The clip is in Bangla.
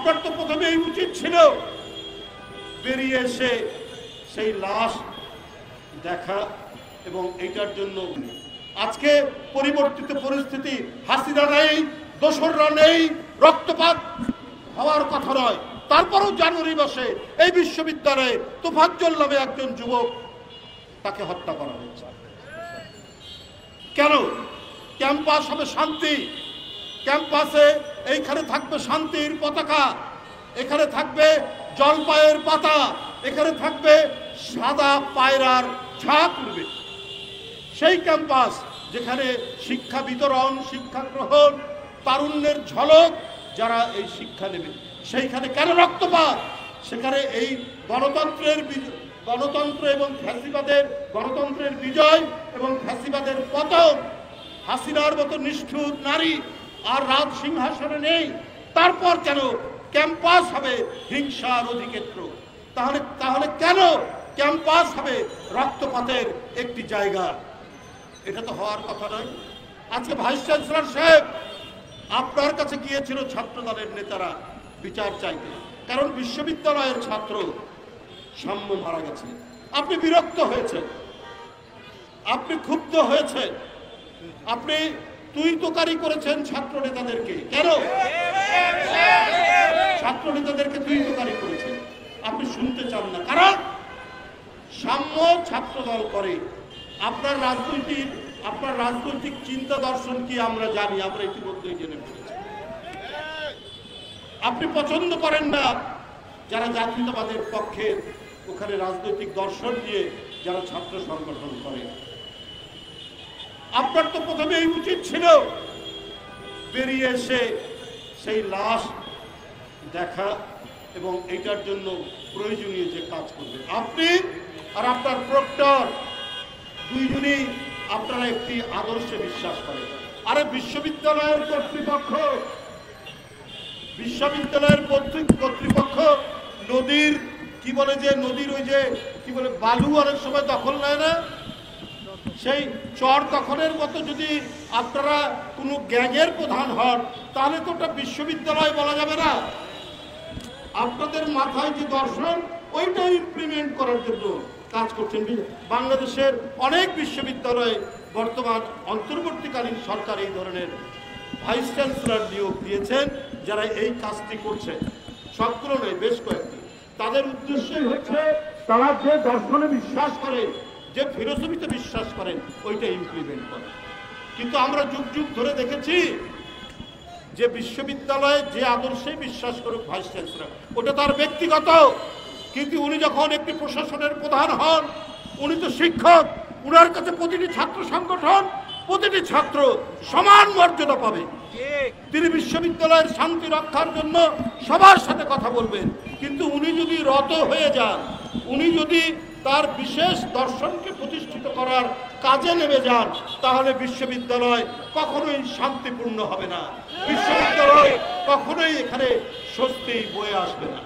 আপনার তো প্রথমেই উচিত ছিল বেরিয়ে এসে সেই লাশ দেখা এবং এইটার জন্য আজকে পরিবর্তিত পরিস্থিতি, হাসিনা নেই, দোসররা নেই, রক্তপাত হওয়ার কথা নয়, তারপরেও জানুয়ারি মাসে এই বিশ্ববিদ্যালয়ে তোফাজ্জল নামে একজন যুবক তাকে হত্যা করা হয়েছে। কেন? ক্যাম্পাস হবে শান্তি, ক্যাম্পাসে এইখানে থাকবে শান্তির পতাকা, এখানে থাকবে জলপাইয়ের পাতা, এখানে থাকবে সাদা পায়রার ঝাঁক উঠবে। সেই ক্যাম্পাস যেখানে শিক্ষা বিতরণ, শিক্ষা গ্রহণ, তারুণ্যের ঝলক যারা এই শিক্ষা নেবে, সেইখানে কেন রক্তপাত? সেখানে এই গণতন্ত্র এবং ফ্যাসিবাদের, গণতন্ত্রের বিজয় এবং ফ্যাসিবাদের পতন, হাসিনার মতো নিষ্ঠুর নারী আর রাজ সিংহাসনে নেই, তারপর কেন ক্যাম্পাস হবে হিংসার অধিক্ষেত্র? তাহলে কেন ক্যাম্পাস হবে রক্তপাতের একটি জায়গা? এটা তো হওয়ার কথা নয়। আজকে ভাইস চ্যান্সেলর সাহেব আপনার কাছে গিয়েছিল ছাত্র দলের নেতারা বিচার চাইতে, কারণ বিশ্ববিদ্যালয়ের ছাত্র সাম্য মারা গেছে। আপনি বিরক্ত হয়েছেন, আপনি ক্ষুব্ধ হয়েছেন, আপনি তুই তোকারি করেছেন ছাত্র নেতাদেরকে। কেন ছাত্র নেতাদেরকে তুই তোকারি করেছেন? আপনি শুনতে চান না, কারণ সাম্য ছাত্র দল করে। আপনার রাজনৈতিক চিন্তা দর্শন কি আমরা জানি, আমরা ইতিমধ্যেই জেনে ফেলেছি। আপনি পছন্দ করেন না যারা জাতীয়তাবাদের পক্ষে ওখানে রাজনৈতিক দর্শন দিয়ে যারা ছাত্র সংগঠন করে। আপনার তো প্রথমেই উচিত ছিল বেরিয়ে এসে সেই লাশ দেখা এবং এইটার জন্য প্রয়োজনীয় যে কাজ করবেন। আপনি আর আপনার প্রক্টর দুইজনই আপনারা একটি আদর্শে বিশ্বাস করেন। আরে বিশ্ববিদ্যালয়ের কর্তৃপক্ষ নদীর কি বলে যে নদীর ওই যে কি বলে বালু অনেক সময় দখল নেয় না, সেই চর দখলের মতো যদি আপনারা কোনো গ্যাংয়ের প্রধান হন তাহলে তো ওটা বিশ্ববিদ্যালয় বলা যাবে না। আপনাদের মাথায় যে দর্শন ওইটা ইমপ্লিমেন্ট করার জন্য কাজ করছেন। বাংলাদেশের অনেক বিশ্ববিদ্যালয়ে বর্তমান অন্তর্বর্তীকালীন সরকার এই ধরনের ভাইস চ্যান্সেলর নিয়োগ দিয়েছেন যারা এই কাজটি করছেন। সবগুলো নয়, বেশ কয়েকটি। তাদের উদ্দেশ্যই হচ্ছে তারা যে দর্শনে বিশ্বাস করে, যে ফিলোসফিতে বিশ্বাস করেন, ওইটা ইমপ্লিমেন্ট করে। কিন্তু আমরা যুগ যুগ ধরে দেখেছি যে বিশ্ববিদ্যালয়ে যে আদর্শে বিশ্বাস করুক ভাইস চ্যান্সেলর, ওটা তার ব্যক্তিগত। কিন্তু উনি যখন একটি প্রশাসনের প্রধান হন, উনি তো শিক্ষক, উনার কাছে প্রতিটি ছাত্র সংগঠন, প্রতিটি ছাত্র সমান মর্যাদা পাবে। তিনি বিশ্ববিদ্যালয়ের শান্তি রক্ষার জন্য সবার সাথে কথা বলবেন। কিন্তু উনি যদি রত হয়ে যান, উনি যদি তার বিশেষ দর্শনকে প্রতিষ্ঠিত করার কাজে নেমে যান, তাহলে বিশ্ববিদ্যালয় কখনোই শান্তিপূর্ণ হবে না, বিশ্ববিদ্যালয় কখনোই এখানে স্বস্তি বয়ে আসবে না।